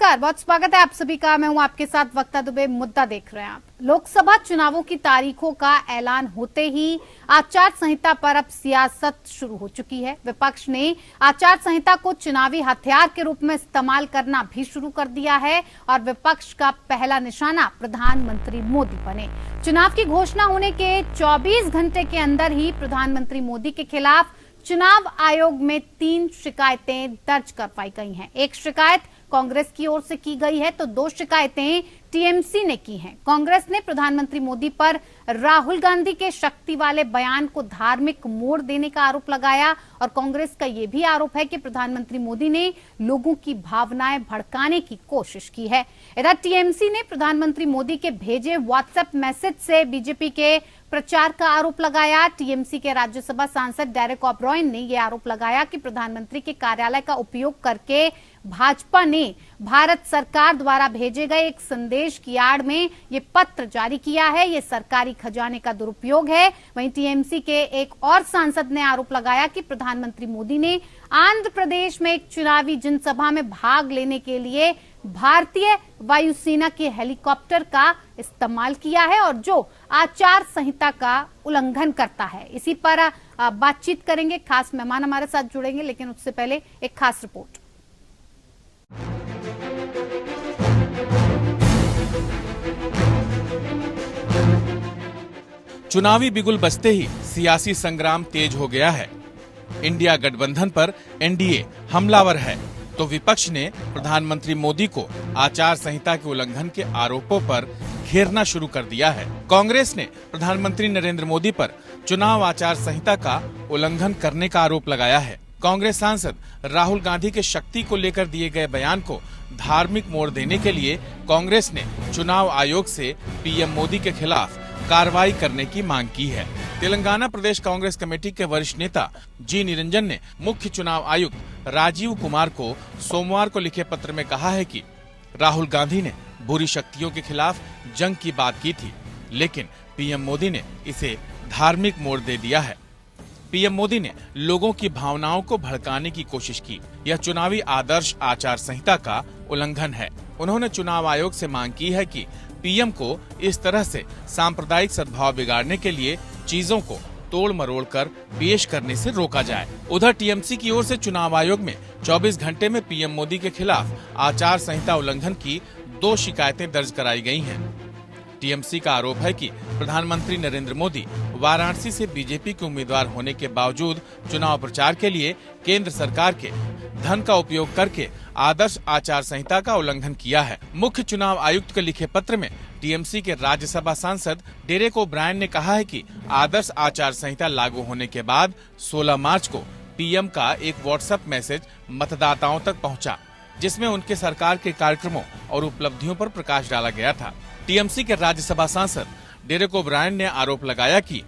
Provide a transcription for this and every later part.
नमस्कार, बहुत स्वागत है आप सभी का। मैं हूं आपके साथ वक्ता दुबे। मुद्दा देख रहे हैं आप। लोकसभा चुनावों की तारीखों का ऐलान होते ही आचार संहिता पर अब सियासत शुरू हो चुकी है। विपक्ष ने आचार संहिता को चुनावी हथियार के रूप में इस्तेमाल करना भी शुरू कर दिया है और विपक्ष का पहला निशाना प्रधानमंत्री मोदी बने। चुनाव की घोषणा होने के 24 घंटे के अंदर ही प्रधानमंत्री मोदी के खिलाफ चुनाव आयोग में 3 शिकायतें दर्ज करवाई गई हैं। एक शिकायत कांग्रेस की ओर से की गई है तो 2 शिकायतें टीएमसी ने की हैं। कांग्रेस ने प्रधानमंत्री मोदी पर राहुल गांधी के शक्ति वाले बयान को धार्मिक मोड़ देने का आरोप लगाया और कांग्रेस का यह भी आरोप है कि प्रधानमंत्री मोदी ने लोगों की भावनाएं भड़काने की कोशिश की है। इधर टीएमसी ने प्रधानमंत्री मोदी के भेजे व्हाट्सएप मैसेज से बीजेपी के प्रचार का आरोप लगाया। टीएमसी के राज्यसभा सांसद डेरेक ओब्रायन ने यह आरोप लगाया कि प्रधानमंत्री के कार्यालय का उपयोग करके भाजपा ने भारत सरकार द्वारा भेजे गए एक संदेश की आड़ में ये पत्र जारी किया है। ये सरकारी खजाने का दुरुपयोग है। वहीं टीएमसी के एक और सांसद ने आरोप लगाया कि प्रधानमंत्री मोदी ने आंध्र प्रदेश में एक चुनावी जनसभा में भाग लेने के लिए भारतीय वायुसेना के हेलीकॉप्टर का इस्तेमाल किया है और जो आचार संहिता का उल्लंघन करता है। इसी पर बातचीत करेंगे, खास मेहमान हमारे साथ जुड़ेंगे, लेकिन उससे पहले एक खास रिपोर्ट। चुनावी बिगुल बजते ही सियासी संग्राम तेज हो गया है। इंडिया गठबंधन पर एनडीए हमलावर है तो विपक्ष ने प्रधानमंत्री मोदी को आचार संहिता के उल्लंघन के आरोपों पर घेरना शुरू कर दिया है। कांग्रेस ने प्रधानमंत्री नरेंद्र मोदी पर चुनाव आचार संहिता का उल्लंघन करने का आरोप लगाया है। कांग्रेस सांसद राहुल गांधी के शक्ति को लेकर दिए गए बयान को धार्मिक मोड़ देने के लिए कांग्रेस ने चुनाव आयोग से पीएम मोदी के खिलाफ कार्रवाई करने की मांग की है। तेलंगाना प्रदेश कांग्रेस कमेटी के वरिष्ठ नेता जी निरंजन ने मुख्य चुनाव आयुक्त राजीव कुमार को सोमवार को लिखे पत्र में कहा है कि राहुल गांधी ने बुरी शक्तियों के खिलाफ जंग की बात की थी, लेकिन पीएम मोदी ने इसे धार्मिक मोड़ दे दिया है। पीएम मोदी ने लोगों की भावनाओं को भड़काने की कोशिश की। यह चुनावी आदर्श आचार संहिता का उल्लंघन है। उन्होंने चुनाव आयोग से मांग की है कि पीएम को इस तरह से सांप्रदायिक सद्भाव बिगाड़ने के लिए चीजों को तोड़ मरोड़ कर पेश करने से रोका जाए। उधर टीएमसी की ओर से चुनाव आयोग में 24 घंटे में पीएम मोदी के खिलाफ आचार संहिता उल्लंघन की 2 शिकायतें दर्ज कराई गई हैं। टीएमसी का आरोप है कि प्रधानमंत्री नरेंद्र मोदी वाराणसी से बीजेपी के उम्मीदवार होने के बावजूद चुनाव प्रचार के लिए केंद्र सरकार के धन का उपयोग करके आदर्श आचार संहिता का उल्लंघन किया है। मुख्य चुनाव आयुक्त के लिखे पत्र में टीएमसी के राज्यसभा सांसद डेरेक ओब्रायन ने कहा है कि आदर्श आचार संहिता लागू होने के बाद 16 मार्च को पीएम का एक व्हाट्सएप मैसेज मतदाताओं तक पहुंचा, जिसमें उनके सरकार के कार्यक्रमों और उपलब्धियों पर प्रकाश डाला गया था। टीएमसी के राज्यसभा सांसद डेरेक ओब्रायन ने आरोप लगाया कि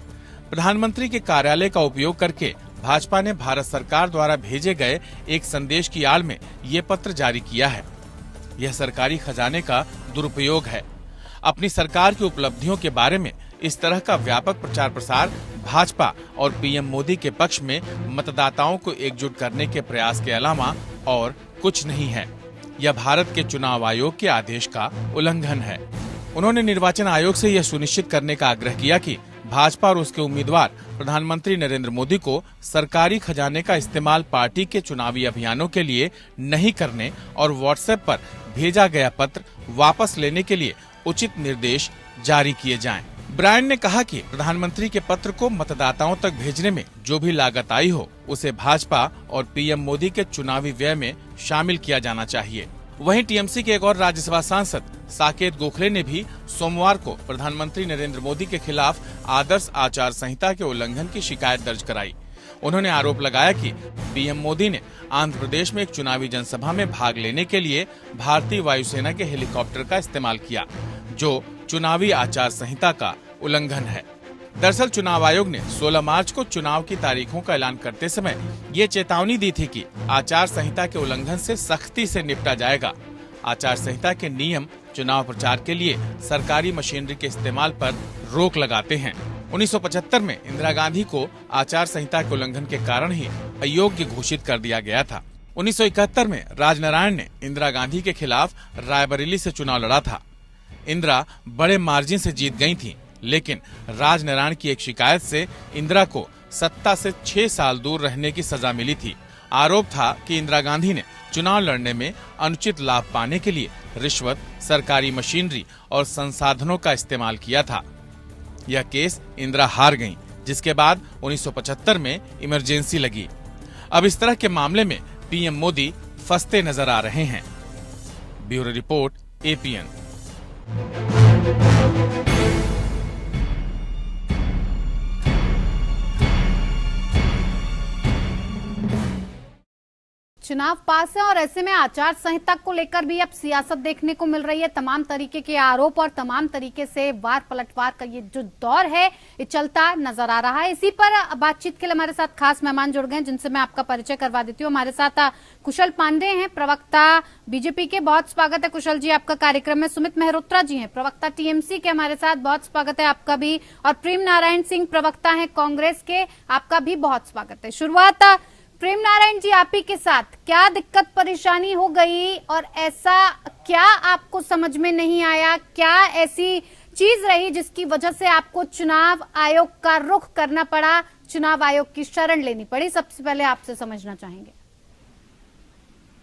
प्रधानमंत्री के कार्यालय का उपयोग करके भाजपा ने भारत सरकार द्वारा भेजे गए एक संदेश की आड़ में ये पत्र जारी किया है। यह सरकारी खजाने का दुरुपयोग है। अपनी सरकार की उपलब्धियों के बारे में इस तरह का व्यापक प्रचार प्रसार भाजपा और पीएम मोदी के पक्ष में मतदाताओं को एकजुट करने के प्रयास के अलावा और कुछ नहीं है। यह भारत के चुनाव आयोग के आदेश का उल्लंघन है। उन्होंने निर्वाचन आयोग से यह सुनिश्चित करने का आग्रह किया कि भाजपा और उसके उम्मीदवार प्रधानमंत्री नरेंद्र मोदी को सरकारी खजाने का इस्तेमाल पार्टी के चुनावी अभियानों के लिए नहीं करने और व्हाट्सएप पर भेजा गया पत्र वापस लेने के लिए उचित निर्देश जारी किए जाएं। ब्रायन ने कहा कि प्रधानमंत्री के पत्र को मतदाताओं तक भेजने में जो भी लागत आई हो, उसे भाजपा और पीएम मोदी के चुनावी व्यय में शामिल किया जाना चाहिए। वहीं टीएमसी के एक और राज्यसभा सांसद साकेत गोखले ने भी सोमवार को प्रधानमंत्री नरेंद्र मोदी के खिलाफ आदर्श आचार संहिता के उल्लंघन की शिकायत दर्ज कराई। उन्होंने आरोप लगाया कि पीएम मोदी ने आंध्र प्रदेश में एक चुनावी जनसभा में भाग लेने के लिए भारतीय वायुसेना के हेलीकॉप्टर का इस्तेमाल किया, जो चुनावी आचार संहिता का उल्लंघन है। दरअसल चुनाव आयोग ने 16 मार्च को चुनाव की तारीखों का ऐलान करते समय ये चेतावनी दी थी कि आचार संहिता के उल्लंघन से सख्ती से निपटा जाएगा। आचार संहिता के नियम चुनाव प्रचार के लिए सरकारी मशीनरी के इस्तेमाल पर रोक लगाते हैं। 1975 में इंदिरा गांधी को आचार संहिता के उल्लंघन के कारण ही अयोग्य घोषित कर दिया गया था। 1971 में राजनारायण ने इंदिरा गांधी के खिलाफ रायबरेली से चुनाव लड़ा था। इंदिरा बड़े मार्जिन से जीत गई थीं, लेकिन राजनारायण की एक शिकायत से इंदिरा को सत्ता से 6 साल दूर रहने की सजा मिली थी। आरोप था कि इंदिरा गांधी ने चुनाव लड़ने में अनुचित लाभ पाने के लिए रिश्वत, सरकारी मशीनरी और संसाधनों का इस्तेमाल किया था। यह केस इंदिरा हार गईं, जिसके बाद 1975 में इमरजेंसी लगी। अब इस तरह के मामले में पीएम मोदी फंसते नजर आ रहे हैं। Bureau report, APN. चुनाव पास है और ऐसे में आचार संहिता को लेकर भी अब सियासत देखने को मिल रही है। तमाम तरीके के आरोप और तमाम तरीके से वार पलटवार का ये जो दौर है ये चलता नजर आ रहा है। इसी पर बातचीत के लिए हमारे साथ खास मेहमान जुड़ गए, जिनसे मैं आपका परिचय करवा देती हूँ। हमारे साथ कुशल पांडे हैं, प्रवक्ता बीजेपी के। बहुत स्वागत है कुशल जी आपका कार्यक्रम में। सुमित मेहरोत्रा जी हैं, प्रवक्ता टीएमसी के, हमारे साथ। बहुत स्वागत है आपका भी। और प्रेम नारायण सिंह, प्रवक्ता हैं कांग्रेस के, आपका भी बहुत स्वागत है। शुरुआत प्रेम नारायण जी आप ही के साथ। क्या दिक्कत परेशानी हो गई और ऐसा क्या आपको समझ में नहीं आया? क्या ऐसी चीज रही जिसकी वजह से आपको चुनाव आयोग का रुख करना पड़ा, चुनाव आयोग की शरण लेनी पड़ी? सबसे पहले आपसे समझना चाहेंगे।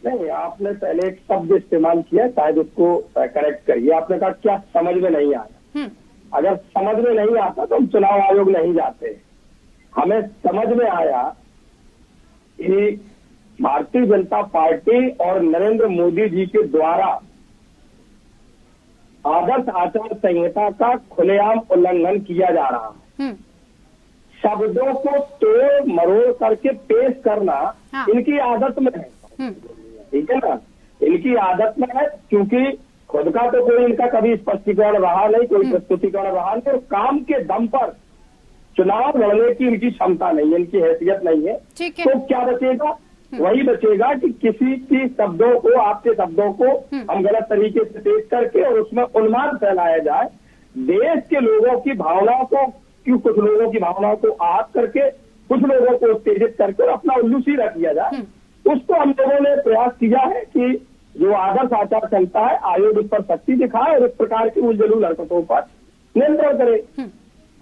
नहीं, आपने पहले एक शब्द इस्तेमाल किया, शायद उसको करेक्ट करिए। आपने कहा क्या समझ में नहीं आया। अगर समझ में नहीं आता तो हम चुनाव आयोग नहीं जाते। हमें समझ में आया कि भारतीय जनता पार्टी और नरेंद्र मोदी जी के द्वारा आदर्श आचार संहिता का खुलेआम उल्लंघन किया जा रहा है। शब्दों को तोड़ मरोड़ करके पेश करना इनकी आदत में है। ठीक है ना, इनकी आदत में है, क्योंकि खुद का तो कोई इनका कभी स्पष्टीकरण रहा नहीं, कोई प्रस्तुतिकरण रहा नहीं, और काम के दम पर चुनाव लड़ने की इनकी क्षमता नहीं है, इनकी हैसियत नहीं है। तो क्या बचेगा? वही बचेगा कि किसी की शब्दों को, आपके शब्दों को हम गलत तरीके से पेश करके और उसमें उन्माद फैलाया जाए। देश के लोगों की भावनाओं को, क्यों कुछ लोगों की भावनाओं को आहत करके, कुछ लोगों को उत्तेजित करके और अपना उल्लू सीधा किया जाए। उसको हम लोगों ने प्रयास किया है कि जो आदर्श आचार संहिता है, आयोग इस पर सख्ती दिखाए और इस प्रकार की उलझुल हरकतों पर नियंत्रण करे।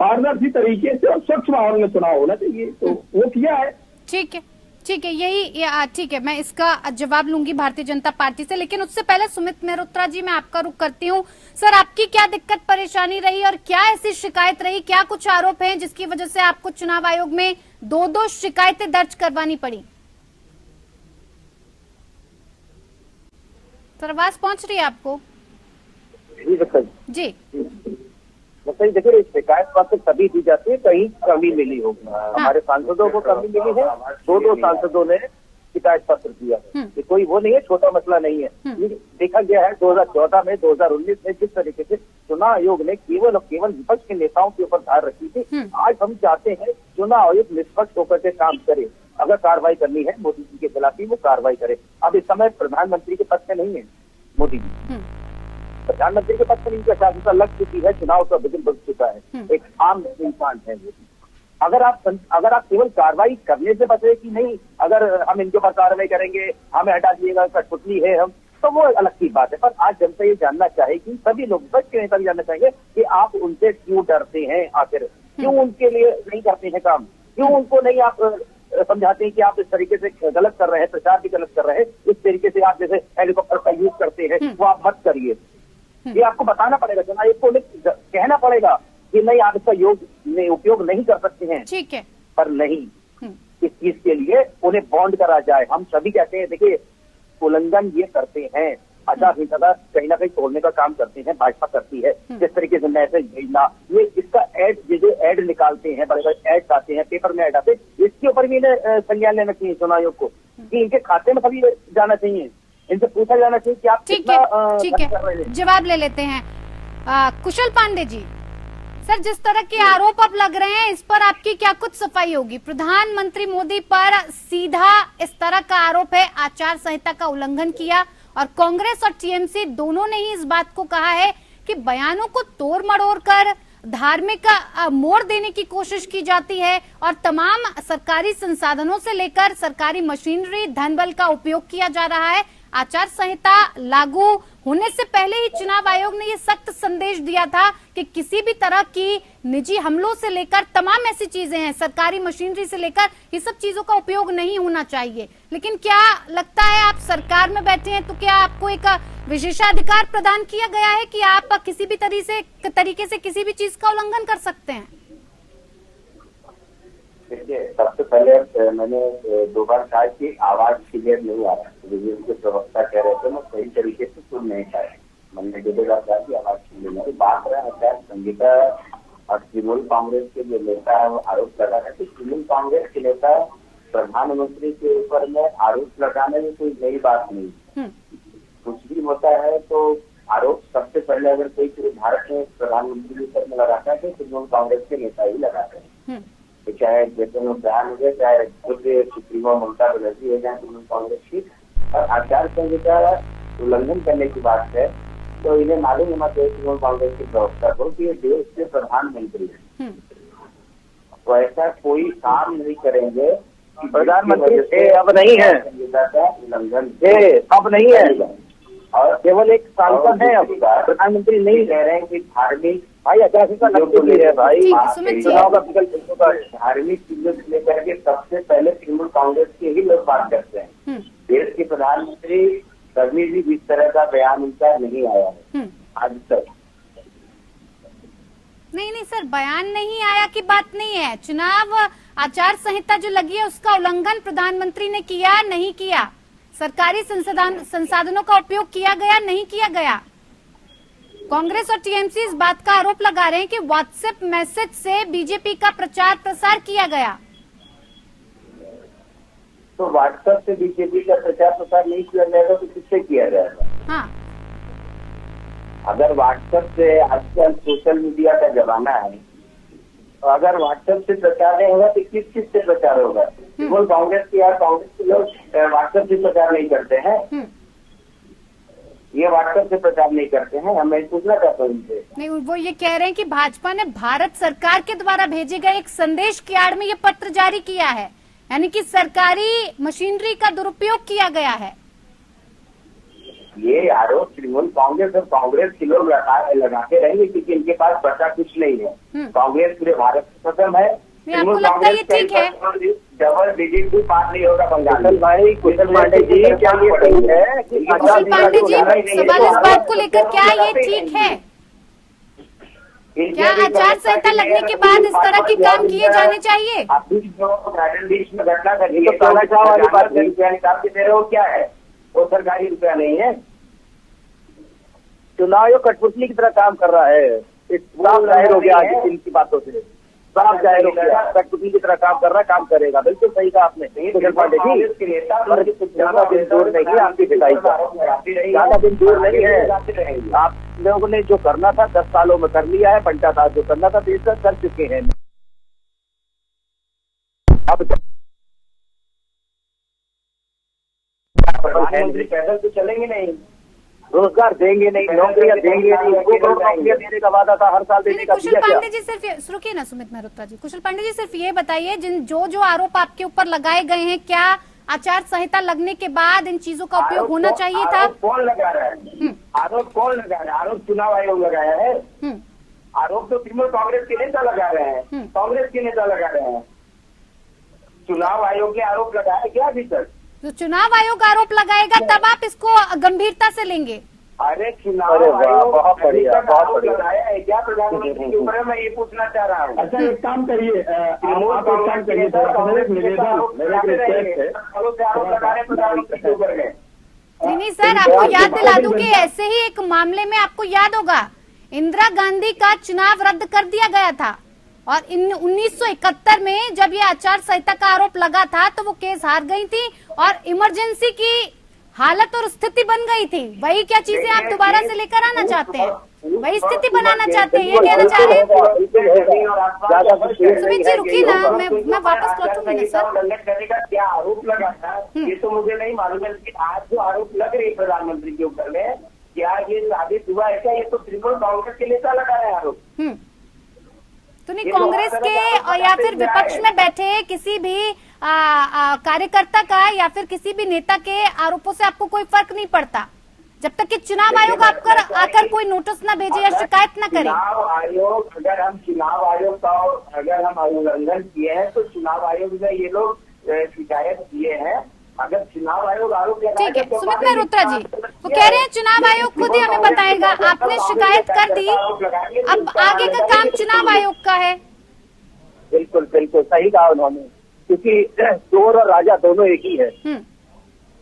पारदर्शी तरीके से और स्वच्छ माहौल में चुनाव होना चाहिए, तो वो किया है। ठीक है, ठीक है, यही ठीक है। मैं इसका जवाब लूंगी भारतीय जनता पार्टी से, लेकिन उससे पहले सुमित मेहरोत्रा जी मैं आपका रुख करती हूँ। सर, आपकी क्या दिक्कत परेशानी रही और क्या ऐसी शिकायत रही, क्या कुछ आरोप हैं जिसकी वजह से आपको चुनाव आयोग में 2 शिकायतें दर्ज करवानी पड़ी? सर, आवाज पहुंच रही है आपको? जी सही। देखिए, शिकायत पत्र तभी दी जाती है कहीं कमी मिली हो। हमारे सांसदों को कमी मिली है, 2 सांसदों ने शिकायत पत्र दिया है। ये कोई वो नहीं है, छोटा मसला नहीं है। ये देखा गया है 2014 में, 2019 में जिस तरीके से चुनाव आयोग ने केवल और केवल विपक्ष के नेताओं के ऊपर धार रखी थी। आज हम चाहते हैं चुनाव आयोग निष्पक्ष होकर के काम करे। अगर कार्रवाई करनी है मोदी जी के खिलाफ ही वो कार्रवाई करे। अब इस समय प्रधानमंत्री के पक्ष में नहीं है मोदी जी, प्रधानमंत्री के पक्ष में इनकी शासनता लग चुकी है, चुनाव का विजन बन चुका है, एक आम इंसान है वो। अगर आप केवल कार्रवाई करने से बचे कि नहीं, अगर हम इनके ऊपर कार्रवाई करेंगे, हमें हटा दिएगा, कठपुतली है हम, तो वो अलग की बात है। पर आज जनता ये जानना चाहेगी, सभी लोग विपक्ष के नेता भी जानना चाहेंगे कि आप उनसे क्यों डरते हैं, आखिर क्यों उनके लिए नहीं करते हैं काम, क्यों उनको नहीं आप समझाते हैं कि आप इस तरीके से गलत कर रहे हैं, प्रचार भी गलत कर रहे हैं, इस तरीके से आप जैसे हेलीकॉप्टर का यूज करते हैं वो आप मत करिए। ये आपको बताना पड़ेगा, चुनाव आयोग को कहना पड़ेगा कि नहीं, आप इसका उपयोग नहीं कर सकते हैं। ठीक है, पर नहीं, इस चीज के लिए उन्हें बॉन्ड करा जाए। हम सभी कहते हैं, देखिए उल्लंघन ये करते हैं, आचार संहिता कहीं ना कहीं तोड़ने का काम करते हैं, भाजपा करती है। जिस तरीके से मैसेज भेजना, ये इसका जो एड निकालते हैं, बड़े बड़े एड आते हैं, पेपर में एड आते हैं, इसके ऊपर भी इन्हें संज्ञान लेना चाहिए चुनाव आयोग को कि इनके खाते में कभी जाना चाहिए, इनसे पूछा जाना चाहिए कि आप ठीक है, जवाब ले लेते हैं। कुशल पांडे जी, सर, जिस तरह के आरोप अब लग रहे हैं, इस पर आपकी क्या कुछ सफाई होगी? प्रधानमंत्री मोदी पर सीधा इस तरह का आरोप है, आचार संहिता का उल्लंघन किया, और कांग्रेस और टीएमसी दोनों ने ही इस बात को कहा है कि बयानों को तोड़ मरोड़ कर धार्मिक मोड़ देने की कोशिश की जाती है और तमाम सरकारी संसाधनों से लेकर सरकारी मशीनरी, धन बल का उपयोग किया जा रहा है। आचार संहिता लागू होने से पहले ही चुनाव आयोग ने ये सख्त संदेश दिया था कि किसी भी तरह की निजी हमलों से लेकर तमाम ऐसी चीजें हैं, सरकारी मशीनरी से लेकर, ये सब चीजों का उपयोग नहीं होना चाहिए। लेकिन क्या लगता है, आप सरकार में बैठे हैं तो क्या आपको एक विशेषाधिकार प्रदान किया गया है कि आप किसी भी तरीके से किसी भी चीज का उल्लंघन कर सकते हैं? देखिए, सबसे पहले मैंने 2 बार कहा कि आवाज क्लियर नहीं आ रहा, विजिलेंस के प्रवक्ता कह रहे थे मैं सही तरीके से सुन नहीं पाया। मैंने 2 बार कहा कि आवाज क्लियर नहीं। बात रहा आचार संहिता और तृणमूल कांग्रेस के जो नेता आरोप लगा रहे थे, तृणमूल कांग्रेस के नेता प्रधानमंत्री के ऊपर में आरोप लगाने में कोई नई बात नहीं। कुछ भी होता है तो आरोप सबसे पहले अगर कोई भारत में प्रधानमंत्री के ऊपर में लगाता है तो तृणमूल कांग्रेस के नेता ही लगाते हैं। चाहे जैसे बयान हो गए, चाहे खुद सुप्रीमो ममता बनर्जी हो जाए तृणमूल कांग्रेस की, और आचार संहिता उल्लंघन करने की बात है तो इन्हें मालूम होना चाहिए तृणमूल कांग्रेस के प्रवक्ता को कि ये देश के प्रधानमंत्री है, तो ऐसा कोई काम नहीं करेंगे। प्रधानमंत्री अब नहीं है, संहिता का उल्लंघन अब नहीं है और केवल एक सांसद है, अब प्रधानमंत्री नहीं कह रहे हैं कि धार्मिक भाई आचार संहिता नहीं है भाई, चुनाव का विकल्प धार्मिक चीजों से लेकर के सबसे पहले तृणमूल कांग्रेस के ही लोग बात करते हैं। देश के प्रधानमंत्री कभी भी इस तरह का बयान उनका नहीं आया है आज तक। नहीं सर, बयान नहीं आया की बात नहीं है। चुनाव आचार संहिता जो लगी है उसका उल्लंघन प्रधानमंत्री ने किया नहीं किया, सरकारी संसाधनों का उपयोग किया गया नहीं किया गया। कांग्रेस और टीएमसी इस बात का आरोप लगा रहे हैं कि व्हाट्सएप मैसेज से बीजेपी का प्रचार प्रसार किया गया। तो व्हाट्सएप से बीजेपी का प्रचार प्रसार नहीं किया जाएगा तो किससे किया जाएगा? हाँ, अगर व्हाट्सएप से, आजकल सोशल मीडिया का जमाना है, तो अगर व्हाट्सएप से प्रचार नहीं होगा तो किस चीज से प्रचार होगा? केवल कांग्रेस के लोग व्हाट्सएप से प्रचार नहीं करते हैं, ये व्हाट्सएप से प्रचार नहीं करते हैं। हमें पूछना चाहते हैं उनसे। नहीं, वो ये कह रहे हैं कि भाजपा ने भारत सरकार के द्वारा भेजे गए एक संदेश की आड़ में ये पत्र जारी किया है, यानी कि सरकारी मशीनरी का दुरुपयोग किया गया है। ये आरोप तृणमूल कांग्रेस और कांग्रेस के लोग लगाते रहेंगे क्योंकि इनके पास बचा कुछ नहीं है। कांग्रेस पूरे भारत में खत्म है। आपको लगता है ये ठीक है? डबल डिजिट भी पार नहीं होगा बंगाल भाई। कुशल पांडे जी, क्या ये सही है? कुशल पांडे जी, सवाल इस बात को लेकर, क्या ये ठीक है? क्या आचार संहिता लगने के बाद इस तरह के काम किए जाने चाहिए? अभी जो गार्डन बीच में घटना कर रही है, रुपया निकाल के दे रहे हो, क्या है वो? सरकारी रुपया नहीं है। चुनाव आयोग कठपुतली की तरह काम कर रहा है, साफ जाहिर हो गया आज इनकी बातों से, साफ जाहिर हो गया कठपुतली की तरह काम कर रहा है, काम करेगा। बिल्कुल सही कहा आपने कुशल पांडे जी। ज्यादा दिन दूर नहीं है आपकी पिटाई का, ज्यादा दिन दूर नहीं है। आप लोगों ने जो करना था 10 सालों में कर लिया है, पंचायत राज जो करना था 30 साल कर चुके हैं। अब प्रधानमंत्री पैदल तो चलेंगे नहीं, रोजगार देंगे नहीं, नौकरियां देंगे नहीं, नौकरियां देने का वादा था हर साल देने का। कुशल पांडे जी सिर्फ रुकिए ना, सुमित मेहरोत्रा जी, कुशल पांडे जी सिर्फ ये बताइए, जो आरोप आपके ऊपर लगाए गए हैं, क्या आचार संहिता लगने के बाद इन चीजों का उपयोग होना चाहिए था? कौन लगा रहा है आरोप? कौन लगा रहा है आरोप? चुनाव आयोग लगाया है आरोप तो तृणमूल कांग्रेस के नेता लगा रहे हैं, कांग्रेस के नेता लगा रहे हैं। चुनाव आयोग ने आरोप लगाया क्या अभी तक? जो चुनाव आयोग आरोप लगाएगा तब आप इसको गंभीरता से लेंगे? अरे चुनाव आयोग बहुत बढ़िया, बहुत बढ़िया लगाया है क्या प्रधानमंत्री के ऊपर? मैं ये पूछना चाह रहा हूँ। अच्छा, एक काम करिए, आप एक काम करिए, नहीं सर, आपको याद दिला दूं कि ऐसे ही एक मामले में आपको याद होगा, इंदिरा गांधी का चुनाव रद्द कर दिया गया था और 1971 में जब ये आचार संहिता का आरोप लगा था तो वो केस हार गई थी और इमरजेंसी की हालत और स्थिति बन गई थी। वही क्या चीजें आप दोबारा से लेकर आना चाहते हैं? वही स्थिति बनाना चाहते हैं, ये कहना चाह रहे हैं? सुमित जी रुकिए ना, मैं वापस लौटूंगी ना सर। करने का क्या आरोप लगा था ये तो मुझे नहीं मालूम है, लेकिन आज जो आरोप लग रही है प्रधानमंत्री के ऊपर में, क्या ये साबित हुआ है क्या? ये तो तृणमूल कांग्रेस के नेता लगा रहे हैं आरोप। तो नहीं कांग्रेस के या फिर विपक्ष में बैठे किसी भी कार्यकर्ता का या फिर किसी भी नेता के आरोपों से आपको कोई फर्क नहीं पड़ता जब तक कि चुनाव आयोग आकर कोई नोटिस ना भेजे या शिकायत ना करे? चुनाव आयोग, अगर हम चुनाव आयोग का अगर हम उल्लंघन किए हैं तो चुनाव आयोग में ये लोग शिकायत किए हैं। अगर चुनाव आयोग आरोप लगाएगा, ठीक है सुमित मल्होत्रा जी वो कह रहे हैं चुनाव आयोग खुद ही हमें बताएगा, आपने शिकायत कर दी, अब आगे का काम चुनाव आयोग का है। बिल्कुल बिल्कुल सही कहा उन्होंने, क्योंकि चोर और राजा दोनों एक ही है।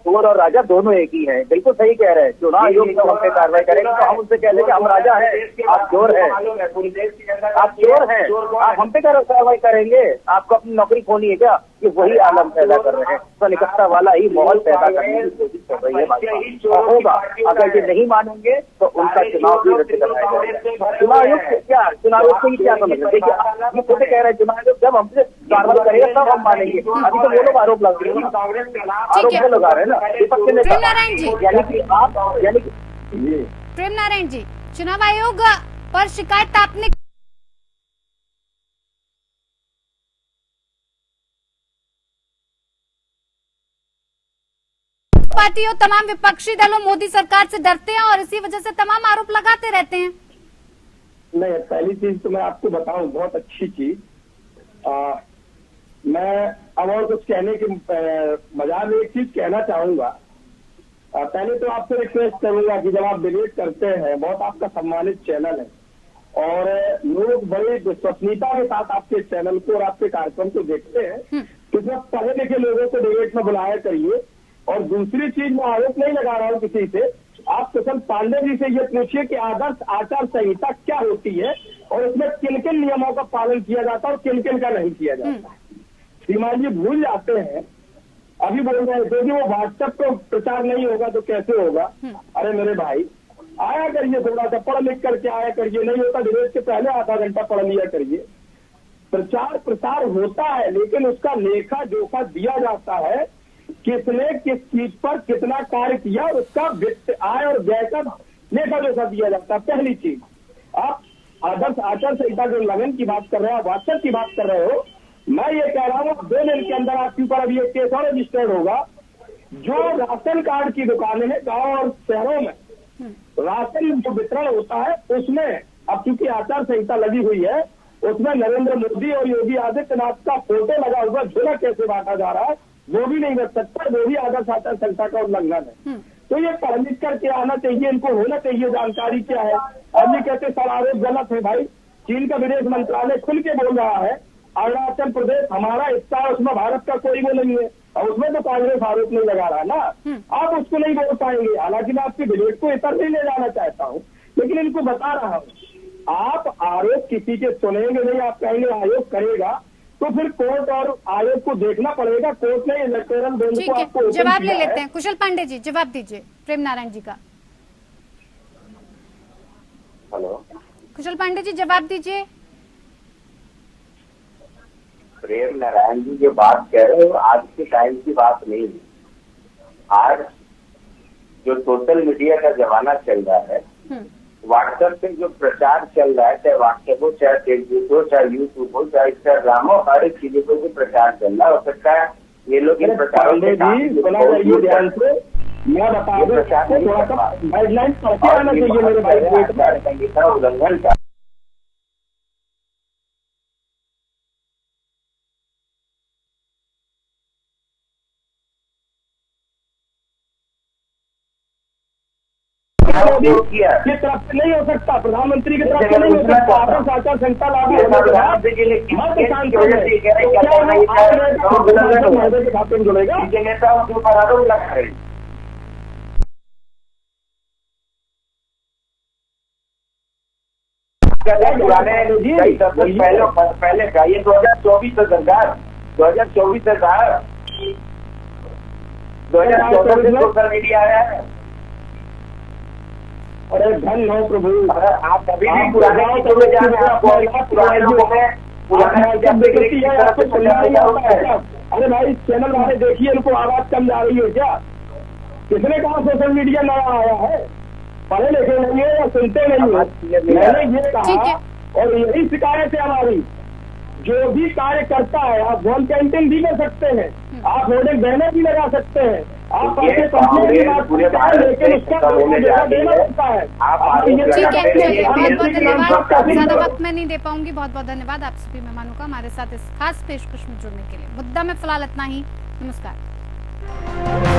चोर और राजा दोनों एक ही हैं। बिल्कुल सही कह रहे हैं। चुनाव आयोग तो हम पे कार्रवाई करेंगे तो हम उनसे कह लेंगे हम राजा हैं, आप चोर हैं, आप चोर हैं, आप हम पे कार्रवाई करेंगे, आपको अपनी नौकरी खोनी है क्या? ये वही आलम पैदा कर रहे हैं, तो निकटता वाला ही माहौल पैदा करने की कोशिश कर रही है। होगा अगर ये नहीं मानेंगे तो उनका चुनाव भी रद्द कराया जाएगा। चुनाव आयोग क्या, चुनाव आयोग से क्या समझ रहे? देखिए ये खुद कह रहे हैं चुनाव आयोग जब हमसे कार्रवाई करेगा तब हम मानेंगे। अभी तो वो लोग आरोप लगा रहे हैं, आरोप वो लगा रहे हैं ना विपक्ष ने, यानी कि आप यानी कि प्रेम नारायण जी चुनाव आयोग पर शिकायत आपने पार्टी और तमाम विपक्षी दलों मोदी सरकार से डरते हैं और इसी वजह से तमाम आरोप लगाते रहते हैं। नहीं, पहली चीज तो मैं आपको बताऊं, बहुत अच्छी चीज, मैं अब और कुछ कहने की बजाय में एक चीज कहना चाहूंगा। पहले तो आपसे रिक्वेस्ट करूंगा कि जब आप डिबेट करते हैं, बहुत आपका सम्मानित चैनल है और लोग बड़ी विश्वसनीयता के साथ आपके चैनल को और आपके कार्यक्रम को देखते हैं, तो इसमें पढ़े लिखे लोगों को डिबेट में बुलाया करिए। और दूसरी चीज, मैं आरोप नहीं लगा रहा हूँ किसी से, आप कुशल पांडे जी से ये पूछिए कि आदर्श आचार संहिता क्या होती है और उसमें किन किन नियमों का पालन किया जाता है और किन किन का नहीं किया जाता है। श्रीमान जी भूल जाते हैं, अभी बोल रहे थे कि वो व्हाट्सएप पर प्रचार नहीं होगा तो कैसे होगा। अरे मेरे भाई आया करिए, थोड़ा सा पढ़ लिख करके आया करिए, नहीं होता डिबेट के पहले आधा घंटा पढ़ लिया करिए। प्रचार प्रसार होता है लेकिन उसका लेखा जोखा दिया जाता है, किसने किस चीज पर कितना कार्य किया और उसका वित्त आय और व्यय का लेखा जोखा दिया जाता है। पहली चीज, आप आदर्श आचार संहिता के उल्लंघन की बात कर रहे हो, व्हाट्सएप की बात कर रहे हो, मैं ये कह रहा हूँ 2 दिन के अंदर आपके ऊपर अभी एक केस और रजिस्टर्ड होगा। जो राशन कार्ड की दुकानें हैं गांव और शहरों में, राशन जो वितरण होता है उसमें अब चूंकि आचार संहिता लगी हुई है, उसमें नरेंद्र मोदी और योगी आदित्यनाथ का फोटो लगा हुआ झोला कैसे बांटा जा रहा है वो भी नहीं कर सकता, वो भी आदर्श आचार संहिता का उल्लंघन है। तो ये पढ़ लिख करके आना चाहिए, इनको होना चाहिए जानकारी क्या है। अब ये कहते सर आरोप गलत है। भाई चीन का विदेश मंत्रालय खुल के बोल रहा है अरुणाचल प्रदेश हमारा हिस्सा है, उसमें भारत का कोई वो नहीं है और उसमें तो कांग्रेस आरोप नहीं लगा रहा ना, आप उसको नहीं बोल पाएंगे। हालांकि मैं आपकी डिबेट को इतर नहीं ले जाना चाहता हूँ, लेकिन इनको बता रहा हूँ आप आरोप किसी के सुनेंगे नहीं, आप कहेंगे आयोग करेगा तो फिर कोर्ट और आयोग को देखना पड़ेगा। कोर्ट ने इलेक्टोरल बॉन्ड को आपको जवाब ले लेते हैं। कुशल पांडे जी जवाब दीजिए प्रेम नारायण जी का। हेलो कुशल पांडे जी जवाब दीजिए। प्रेम नारायण जी जो बात कह रहे हो आज के टाइम की बात नहीं है। आज जो सोशल मीडिया का जमाना चल रहा है, व्हाट्सएप पे जो प्रचार चल रहा है, चाहे व्हाट्सएप हो, चाहे फेसबुक हो, चाहे यूट्यूब हो, चाहे इंस्टाग्राम हो, हर एक चीजों को जो प्रचार चल रहा है, हो सकता है ये लोग इन प्रचारों मैं बता दूं थोड़ा सा गाइडलाइन पढ़ते आना चाहिए मेरे भाई। उल्लंघन का की तरफ से नहीं हो सकता, प्रधानमंत्री की तरफ से नहीं हो सकता। आदर्श आचार संहिता लागू होने के बाद के खाते में जुड़ेगा। नेताओं के ऊपर आरोप लगा रहे पहले का ये 2024 से सरकार 2024 से सरकार 2014 से सोशल मीडिया आया है। अरे धन हो प्रभु, आप कभी भी पुराने लोगों में अरे भाई चैनल वाले देखिए, इनको आवाज कम जा रही है क्या? किसने कहा सोशल मीडिया नया आया है? पढ़े लिखे नहीं है या सुनते नहीं है? मैंने ये कहा और यही शिकायत है हमारी। जो भी कार्य करता है, आप वॉल पेंटिंग भी कर सकते हैं, आप होर्डिंग बैनर भी लगा सकते हैं, आप पैसे कंप्लेन की बात करते हैं, लेकिन उसका जगह देना पड़ता है। ठीक है, चलिए बहुत बहुत धन्यवाद। ज्यादा वक्त मैं नहीं दे पाऊंगी। बहुत बहुत धन्यवाद आप सभी मेहमानों का हमारे साथ इस खास पेशकश में जुड़ने के लिए। मुद्दा में फिलहाल इतना ही। नमस्कार।